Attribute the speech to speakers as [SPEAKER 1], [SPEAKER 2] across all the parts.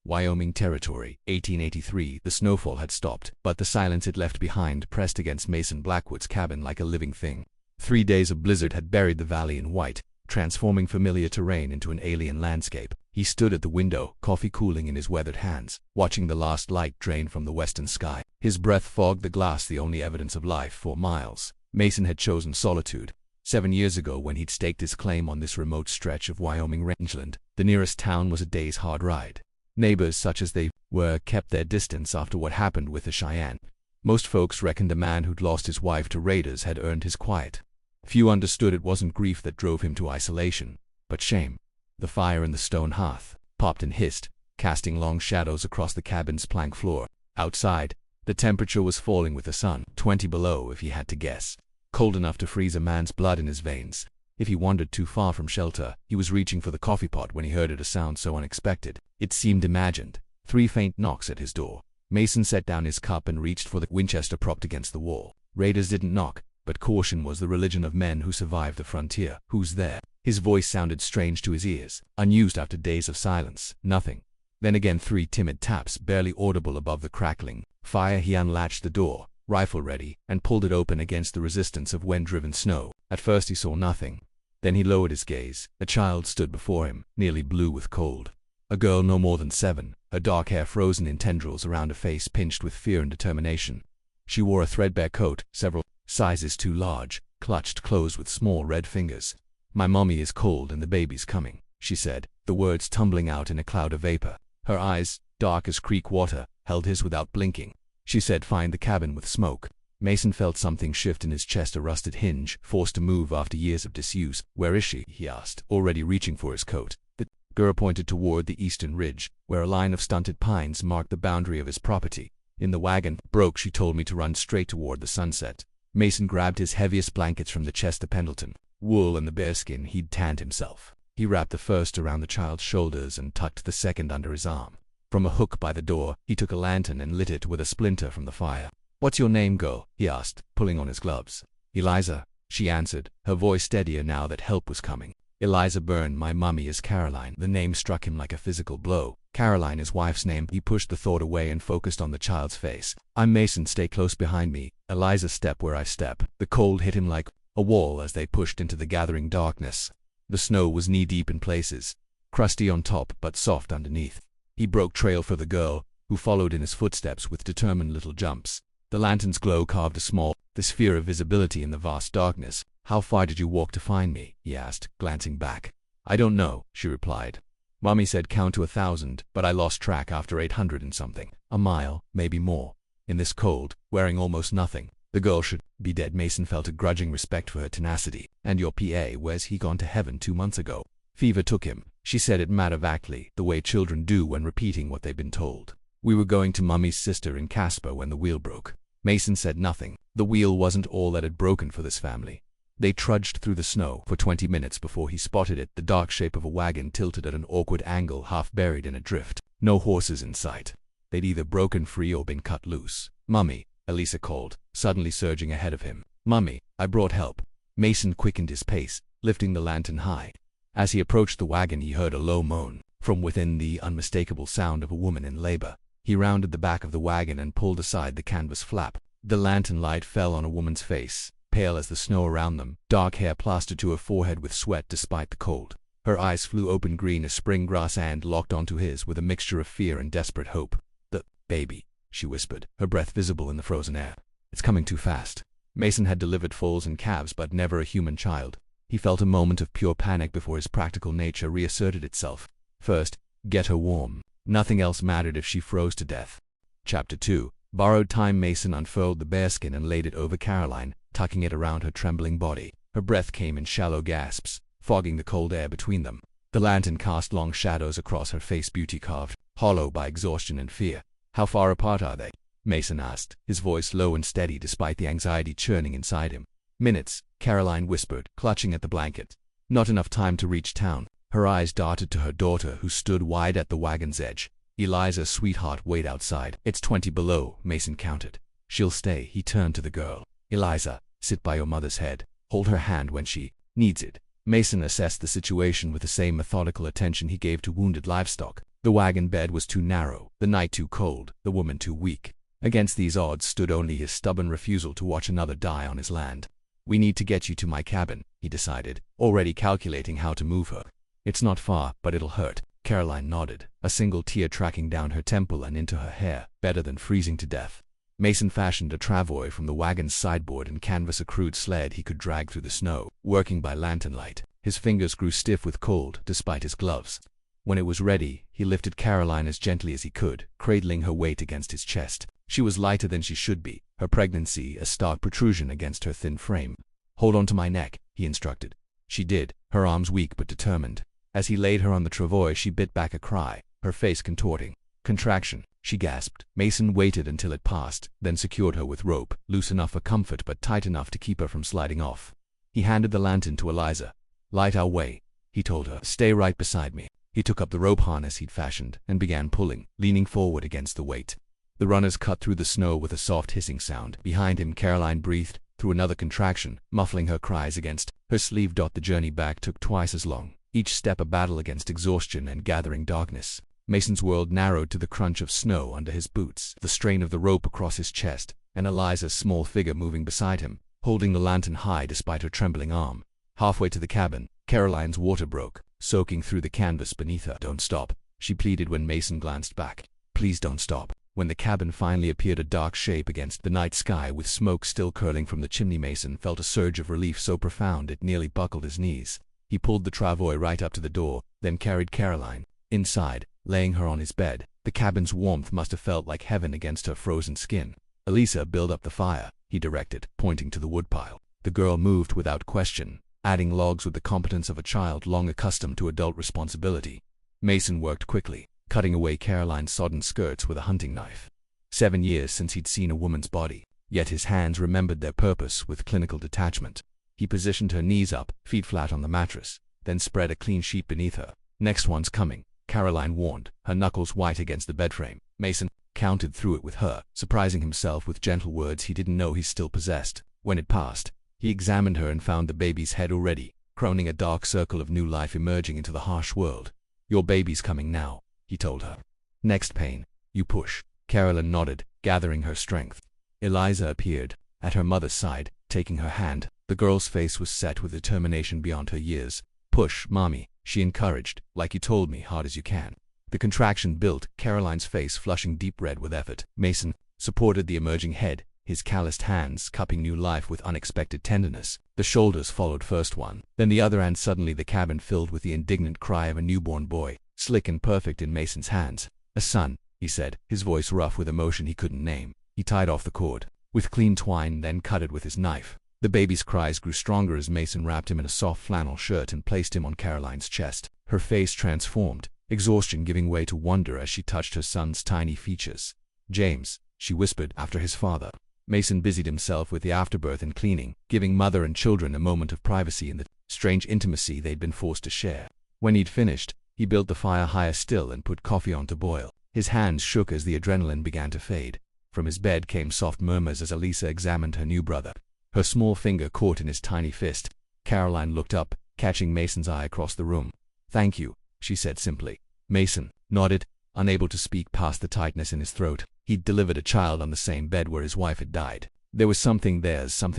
[SPEAKER 1] Wyoming Territory, 1883. The snowfall had stopped, but the silence it left behind pressed against Mason Blackwood's cabin like a living thing. 3 days of blizzard had buried the valley in white, transforming familiar terrain into an alien landscape. He stood at the window, coffee cooling in his weathered hands, watching the last light drain from the western sky. His breath fogged the glass, the only evidence of life for miles. Mason had chosen solitude. 7 years ago, when he'd staked his claim on this remote stretch of Wyoming rangeland, the nearest town was a day's hard ride. Neighbors, such as they were, kept their distance after what happened with the Cheyenne. Most folks reckoned the man who'd lost his wife to raiders had earned his quiet. Few understood it wasn't grief that drove him to isolation, but shame. The fire in the stone hearth popped and hissed, casting long shadows across the cabin's plank floor. Outside, the temperature was falling with the sun, 20 below if he had to guess. Cold enough to freeze a man's blood in his veins. If he wandered too far from shelter, he was reaching for the coffee pot when he heard a sound so unexpected. It seemed imagined. 3 faint knocks at his door. Mason set down his cup and reached for the Winchester propped against the wall. Raiders didn't knock, but caution was the religion of men who survived the frontier. "Who's there?" His voice sounded strange to his ears, unused after days of silence. Nothing. Then again 3 timid taps, barely audible above the crackling fire. He unlatched the door, rifle ready, and pulled it open against the resistance of wind-driven snow. At first he saw nothing. Then he lowered his gaze. A child stood before him, nearly blue with cold. A girl no more than 7, her dark hair frozen in tendrils around a face pinched with fear and determination. She wore a threadbare coat, several sizes too large, clutched closed with small red fingers. "My mommy is cold and the baby's coming," she said, the words tumbling out in a cloud of vapor. Her eyes, dark as creek water, held his without blinking. She said, "Find the cabin with smoke." Mason felt something shift in his chest, a rusted hinge, forced to move after years of disuse. "Where is she?" he asked, already reaching for his coat. The girl pointed toward the eastern ridge, where a line of stunted pines marked the boundary of his property. "In the wagon. Broke. She told me to run straight toward the sunset." Mason grabbed his heaviest blankets from the chest of Pendleton, wool and the bearskin he'd tanned himself. He wrapped the first around the child's shoulders and tucked the second under his arm. From a hook by the door, he took a lantern and lit it with a splinter from the fire. "What's your name, girl?" he asked, pulling on his gloves. "Eliza," she answered, her voice steadier now that help was coming. "Eliza Byrne. My mummy is Caroline." The name struck him like a physical blow. Caroline, his wife's name. He pushed the thought away and focused on the child's face. "I'm Mason. Stay close behind me." Eliza stepped where I step. The cold hit him like a wall as they pushed into the gathering darkness. The snow was knee-deep in places, crusty on top but soft underneath. He broke trail for the girl, who followed in his footsteps with determined little jumps. The lantern's glow carved a small sphere of visibility in the vast darkness. "How far did you walk to find me?" he asked, glancing back. "I don't know," she replied. "Mommy said count to 1,000, but I lost track after 800 and something. A mile, maybe more. In this cold, wearing almost nothing. The girl should be dead." Mason felt a grudging respect for her tenacity. "And your PA, where's he? Gone to heaven 2 months ago. Fever took him." She said it matter-of-factly, the way children do when repeating what they've been told. "We were going to Mummy's sister in Casper when the wheel broke." Mason said nothing. The wheel wasn't all that had broken for this family. They trudged through the snow for 20 minutes before he spotted it, the dark shape of a wagon tilted at an awkward angle, half buried in a drift. No horses in sight. They'd either broken free or been cut loose. "Mummy," Elisa called, suddenly surging ahead of him. "Mummy, I brought help." Mason quickened his pace, lifting the lantern high. As he approached the wagon, he heard a low moan. From within, the unmistakable sound of a woman in labor. He rounded the back of the wagon and pulled aside the canvas flap. The lantern light fell on a woman's face, pale as the snow around them, dark hair plastered to her forehead with sweat despite the cold. Her eyes flew open, green as spring grass, and locked onto his with a mixture of fear and desperate hope. "The baby," she whispered, her breath visible in the frozen air. "It's coming too fast." Mason had delivered foals and calves, but never a human child. He felt a moment of pure panic before his practical nature reasserted itself. First, get her warm. Nothing else mattered if she froze to death. Chapter 2. Borrowed time. Mason unfurled the bearskin and laid it over Caroline, tucking it around her trembling body. Her breath came in shallow gasps, fogging the cold air between them. The lantern cast long shadows across her face, beauty carved, hollow by exhaustion and fear. "How far apart are they?" Mason asked, his voice low and steady despite the anxiety churning inside him. "Minutes," Caroline whispered, clutching at the blanket. "Not enough time to reach town." Her eyes darted to her daughter, who stood wide at the wagon's edge. "Eliza, sweetheart, wait outside." "It's 20 below," Mason counted. "She'll stay." He turned to the girl. "Eliza, sit by your mother's head. Hold her hand when she needs it." Mason assessed the situation with the same methodical attention he gave to wounded livestock. The wagon bed was too narrow, the night too cold, the woman too weak. Against these odds stood only his stubborn refusal to watch another die on his land. "We need to get you to my cabin," he decided, already calculating how to move her. "It's not far, but it'll hurt." Caroline nodded, a single tear tracking down her temple and into her hair. Better than freezing to death. Mason fashioned a travois from the wagon's sideboard and canvas, a crude sled he could drag through the snow, working by lantern light. His fingers grew stiff with cold, despite his gloves. When it was ready, he lifted Caroline as gently as he could, cradling her weight against his chest. She was lighter than she should be, her pregnancy a stark protrusion against her thin frame. "Hold on to my neck," he instructed. She did, her arms weak but determined. As he laid her on the travois, she bit back a cry, her face contorting. "Contraction," she gasped. Mason waited until it passed, then secured her with rope, loose enough for comfort but tight enough to keep her from sliding off. He handed the lantern to Eliza. "Light our way," he told her. "Stay right beside me." He took up the rope harness he'd fashioned and began pulling, leaning forward against the weight. The runners cut through the snow with a soft hissing sound. Behind him, Caroline breathed through another contraction, muffling her cries against her sleeve. The journey back took twice as long, each step a battle against exhaustion and gathering darkness. Mason's world narrowed to the crunch of snow under his boots, the strain of the rope across his chest, and Eliza's small figure moving beside him, holding the lantern high despite her trembling arm. Halfway to the cabin, Caroline's water broke, soaking through the canvas beneath her. "Don't stop," she pleaded when Mason glanced back. "Please don't stop." When the cabin finally appeared, a dark shape against the night sky with smoke still curling from the chimney, Mason felt a surge of relief so profound it nearly buckled his knees. He pulled the travois right up to the door, then carried Caroline inside, laying her on his bed. The cabin's warmth must have felt like heaven against her frozen skin. "Elisa, build up the fire," he directed, pointing to the woodpile. The girl moved without question, adding logs with the competence of a child long accustomed to adult responsibility. Mason worked quickly, cutting away Caroline's sodden skirts with a hunting knife. 7 years since he'd seen a woman's body, yet his hands remembered their purpose with clinical detachment. He positioned her knees up, feet flat on the mattress, then spread a clean sheet beneath her. "Next one's coming," Caroline warned, her knuckles white against the bedframe. Mason counted through it with her, surprising himself with gentle words he didn't know he still possessed. When it passed, he examined her and found the baby's head already, crowning a dark circle of new life emerging into the harsh world. "Your baby's coming now," he told her. "Next pain, you push." Caroline nodded, gathering her strength. Eliza appeared, at her mother's side, taking her hand. The girl's face was set with determination beyond her years. "Push, Mommy," she encouraged, "like you told me, hard as you can." The contraction built, Caroline's face flushing deep red with effort. Mason supported the emerging head, his calloused hands cupping new life with unexpected tenderness. The shoulders followed first one, then the other, and suddenly the cabin filled with the indignant cry of a newborn boy, slick and perfect in Mason's hands. "A son," he said, his voice rough with emotion he couldn't name. He tied off the cord with clean twine, then cut it with his knife. The baby's cries grew stronger as Mason wrapped him in a soft flannel shirt and placed him on Caroline's chest. Her face transformed, exhaustion giving way to wonder as she touched her son's tiny features. "James," she whispered after his father. Mason busied himself with the afterbirth and cleaning, giving mother and children a moment of privacy in the strange intimacy they'd been forced to share. When he'd finished, he built the fire higher still and put coffee on to boil. His hands shook as the adrenaline began to fade. From his bed came soft murmurs as Elisa examined her new brother, her small finger caught in his tiny fist. Caroline looked up, catching Mason's eye across the room. "Thank you," she said simply. Mason nodded, unable to speak past the tightness in his throat. He'd delivered a child on the same bed where his wife had died. There was something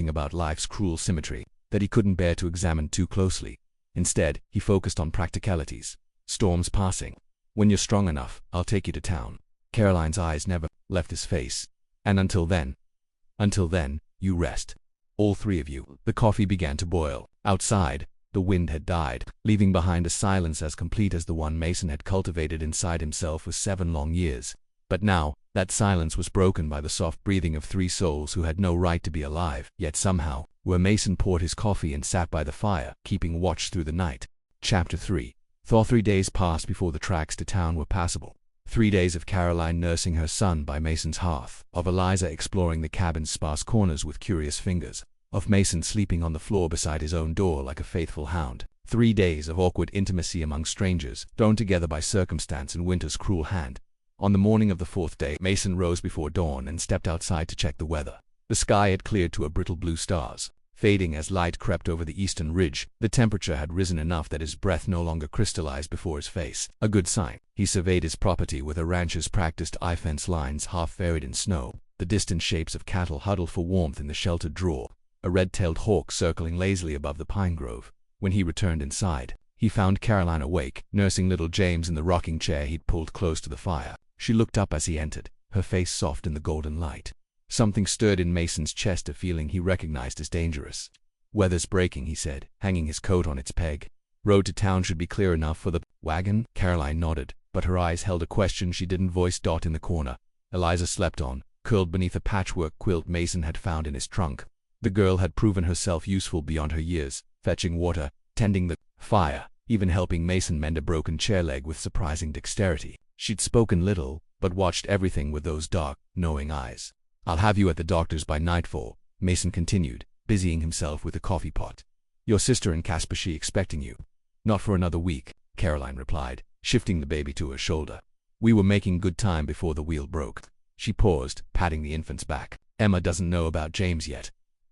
[SPEAKER 1] about life's cruel symmetry that he couldn't bear to examine too closely. Instead, he focused on practicalities. "Storm's passing. When you're strong enough, I'll take you to town." Caroline's eyes never left his face. "And until then, you rest. All three of you." The coffee began to boil. Outside, the wind had died, leaving behind a silence as complete as the one Mason had cultivated inside himself for 7 long years. But now, that silence was broken by the soft breathing of 3 souls who had no right to be alive, yet somehow, where Mason poured his coffee and sat by the fire, keeping watch through the night. Chapter 3. 3 days passed before the tracks to town were passable. 3 days of Caroline nursing her son by Mason's hearth, of Eliza exploring the cabin's sparse corners with curious fingers, of Mason sleeping on the floor beside his own door like a faithful hound. 3 days of awkward intimacy among strangers, thrown together by circumstance and winter's cruel hand. On the morning of the 4th day, Mason rose before dawn and stepped outside to check the weather. The sky had cleared to a brittle blue stars, fading as light crept over the eastern ridge. The temperature had risen enough that his breath no longer crystallized before his face. A good sign. He surveyed his property with a rancher's practiced eye fence lines half buried in snow, the distant shapes of cattle huddled for warmth in the sheltered draw, a red-tailed hawk circling lazily above the pine grove. When he returned inside, he found Caroline awake, nursing little James in the rocking chair he'd pulled close to the fire. She looked up as he entered, her face soft in the golden light. Something stirred in Mason's chest, a feeling he recognized as dangerous. "Weather's breaking," he said, hanging his coat on its peg. "Road to town should be clear enough for the wagon?" Caroline nodded, but her eyes held a question she didn't voice. In the corner, Eliza slept on, curled beneath a patchwork quilt Mason had found in his trunk. The girl had proven herself useful beyond her years, fetching water, tending the fire, even helping Mason mend a broken chair leg with surprising dexterity. She'd spoken little, but watched everything with those dark, knowing eyes. "I'll have you at the doctor's by nightfall," Mason continued, busying himself with the coffee pot. "Your sister and Kaspashi expecting you." "Not for another week," Caroline replied, shifting the baby to her shoulder. "We were making good time before the wheel broke." She paused, patting the infant's back. "Emma doesn't know about James yet."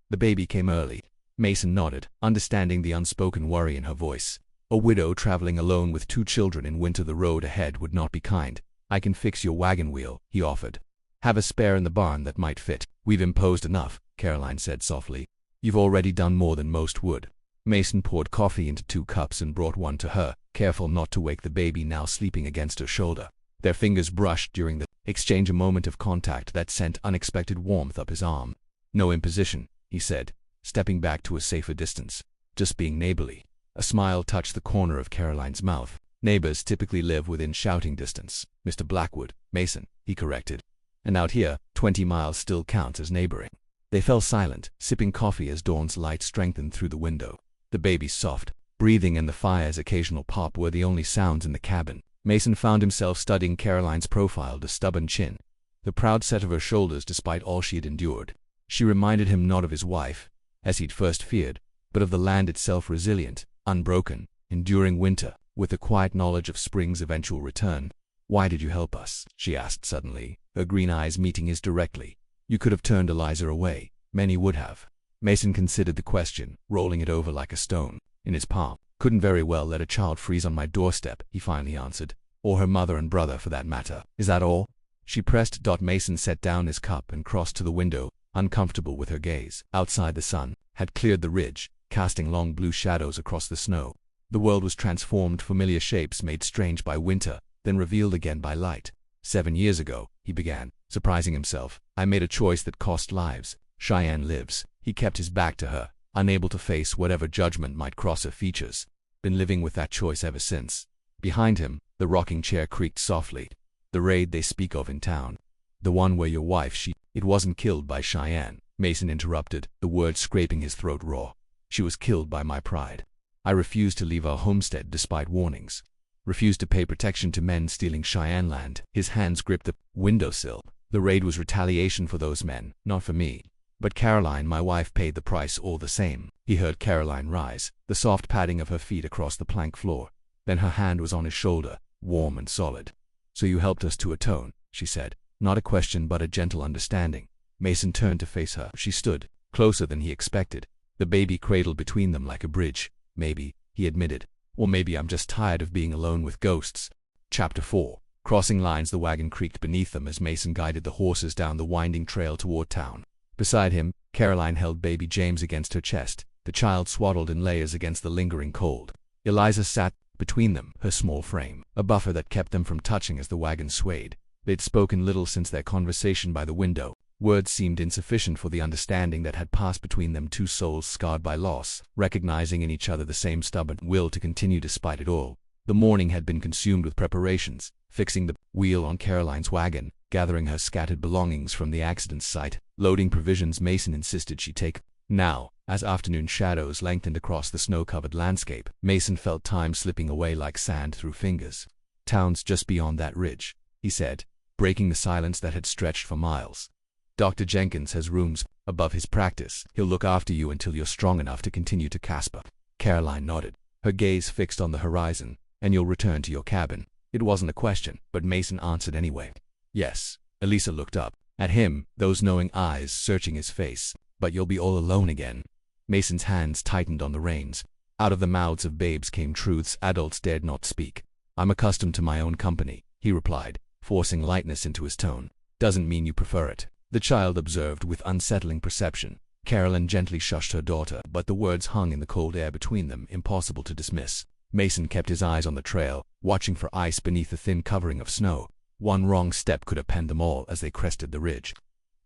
[SPEAKER 1] "The baby came early." Mason nodded, understanding the unspoken worry in her voice. A widow traveling alone with 2 children in winter. The road ahead would not be kind. "I can fix your wagon wheel," he offered. "Have a spare in the barn that might fit." "We've imposed enough," Caroline said softly. "You've already done more than most would." Mason poured coffee into 2 cups and brought one to her, careful not to wake the baby now sleeping against her shoulder. Their fingers brushed during the exchange, a moment of contact that sent unexpected warmth up his arm. "No imposition," he said, stepping back to a safer distance. "Just being neighborly." A smile touched the corner of Caroline's mouth. "Neighbors typically live within shouting distance, Mr. Blackwood." "Mason," he corrected. "And out here, 20 miles still counts as neighboring." They fell silent, sipping coffee as dawn's light strengthened through the window. The baby's soft breathing and the fire's occasional pop were the only sounds in the cabin. Mason found himself studying Caroline's profile, the stubborn chin, the proud set of her shoulders despite all she had endured. She reminded him not of his wife, as he'd first feared, but of the land itself, resilient, unbroken, enduring winter, with the quiet knowledge of spring's eventual return. "Why did you help us?" she asked suddenly, her green eyes meeting his directly. "You could have turned Eliza away." "Many would have." Mason considered the question, rolling it over like a stone in his palm. "Couldn't very well let a child freeze on my doorstep," he finally answered. "Or her mother and brother, for that matter." "Is that all?" she pressed. Mason set down his cup and crossed to the window, uncomfortable with her gaze. Outside, the sun had cleared the ridge, casting long blue shadows across the snow. The world was transformed, familiar shapes made strange by winter, then revealed again by light. 7 years ago," he began, surprising himself, "I made a choice that cost lives. Cheyenne lives." He kept his back to her, unable to face whatever judgment might cross her features. "Been living with that choice ever since." Behind him, the rocking chair creaked softly. "The raid they speak of in town. The one where your wife, It wasn't killed by Cheyenne," Mason interrupted, the words scraping his throat raw. "She was killed by my pride. I refused to leave our homestead despite warnings. Refused to pay protection to men stealing Cheyenne land." His hands gripped the windowsill. "The raid was retaliation for those men, not for me. But Caroline, my wife, paid the price all the same." He heard Caroline rise, the soft padding of her feet across the plank floor. Then her hand was on his shoulder, warm and solid. "So you helped us to atone," she said. Not a question, but a gentle understanding. Mason turned to face her. She stood, closer than he expected, the baby cradled between them like a bridge. "Maybe," he admitted. "Or maybe I'm just tired of being alone with ghosts." Chapter 4. Crossing lines. The wagon creaked beneath them as Mason guided the horses down the winding trail toward town. Beside him, Caroline held baby James against her chest, the child swaddled in layers against the lingering cold. Eliza sat between them, her small frame a buffer that kept them from touching as the wagon swayed. They'd spoken little since their conversation by the window. Words seemed insufficient for the understanding that had passed between them, 2 souls scarred by loss, recognizing in each other the same stubborn will to continue despite it all. The morning had been consumed with preparations, fixing the wheel on Caroline's wagon, gathering her scattered belongings from the accident site, loading provisions Mason insisted she take. Now, as afternoon shadows lengthened across the snow-covered landscape, Mason felt time slipping away like sand through fingers. "Town's just beyond that ridge," he said, breaking the silence that had stretched for miles. "Dr. Jenkins has rooms above his practice. He'll look after you until you're strong enough to continue to Casper." Caroline nodded, her gaze fixed on the horizon. "And you'll return to your cabin." It wasn't a question, but Mason answered anyway. "Yes." Elisa looked up at him, those knowing eyes searching his face. "But you'll be all alone again." Mason's hands tightened on the reins. Out of the mouths of babes came truths adults dared not speak. I'm accustomed to my own company, he replied, forcing lightness into his tone. Doesn't mean you prefer it. The child observed with unsettling perception. Carolyn gently shushed her daughter, but the words hung in the cold air between them, impossible to dismiss. Mason kept his eyes on the trail, watching for ice beneath the thin covering of snow. One wrong step could append them all as they crested the ridge.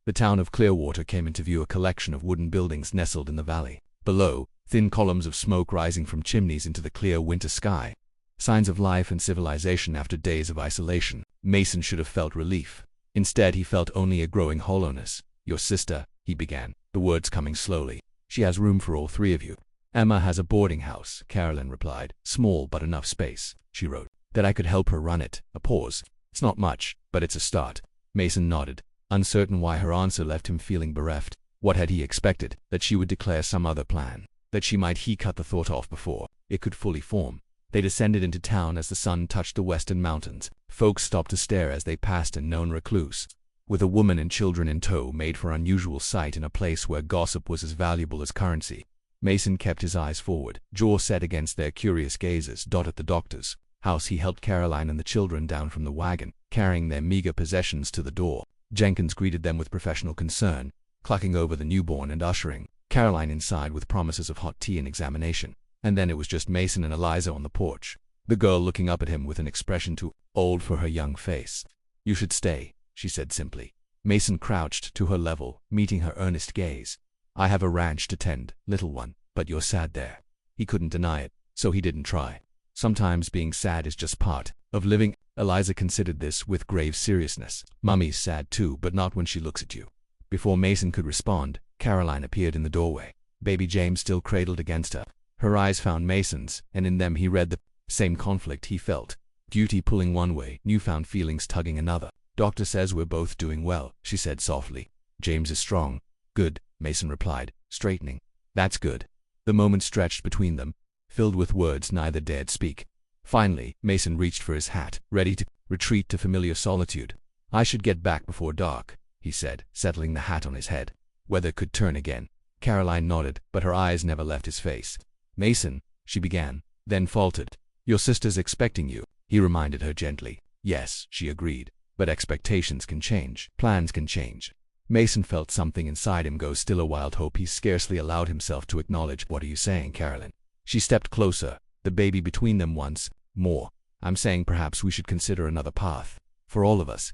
[SPEAKER 1] The town of Clearwater came into view, a collection of wooden buildings nestled in the valley. Below, thin columns of smoke rising from chimneys into the clear winter sky. Signs of life and civilization after days of isolation. Mason should have felt relief. Instead, he felt only a growing hollowness. Your sister, he began, the words coming slowly. She has room for all three of you. Emma has a boarding house, Carolyn replied. Small but enough space, she wrote, that I could help her run it. A pause. It's not much, but it's a start. Mason nodded, uncertain why her answer left him feeling bereft. What had he expected? That she would declare some other plan. That she might he cut the thought off before it could fully form. They descended into town as the sun touched the western mountains. Folks stopped to stare as they passed a known recluse, with a woman and children in tow, made for unusual sight in a place where gossip was as valuable as currency. Mason kept his eyes forward, jaw set against their curious gazes. At the doctor's house, he helped Caroline and the children down from the wagon, carrying their meager possessions to the door. Jenkins greeted them with professional concern, clucking over the newborn and ushering Caroline inside with promises of hot tea and examination. And then it was just Mason and Eliza on the porch, the girl looking up at him with an expression too old for her young face. You should stay, she said simply. Mason crouched to her level, meeting her earnest gaze. I have a ranch to tend, little one, but you're sad there. He couldn't deny it, so he didn't try. Sometimes being sad is just part of living. Eliza considered this with grave seriousness. Mummy's sad too, but not when she looks at you. Before Mason could respond, Caroline appeared in the doorway, baby James still cradled against her. Her eyes found Mason's, and in them he read the same conflict he felt. Duty pulling one way, newfound feelings tugging another. Doctor says we're both doing well, she said softly. James is strong. Good, Mason replied, straightening. That's good. The moment stretched between them, filled with words neither dared speak. Finally, Mason reached for his hat, ready to retreat to familiar solitude. I should get back before dark, he said, settling the hat on his head. Weather could turn again. Caroline nodded, but her eyes never left his face. Mason, she began, then faltered. Your sister's expecting you, he reminded her gently. Yes, she agreed, but expectations can change, plans can change. Mason felt something inside him go still, a wild hope he scarcely allowed himself to acknowledge. What are you saying, Carolyn? She stepped closer, the baby between them once more. I'm saying perhaps we should consider another path. For all of us.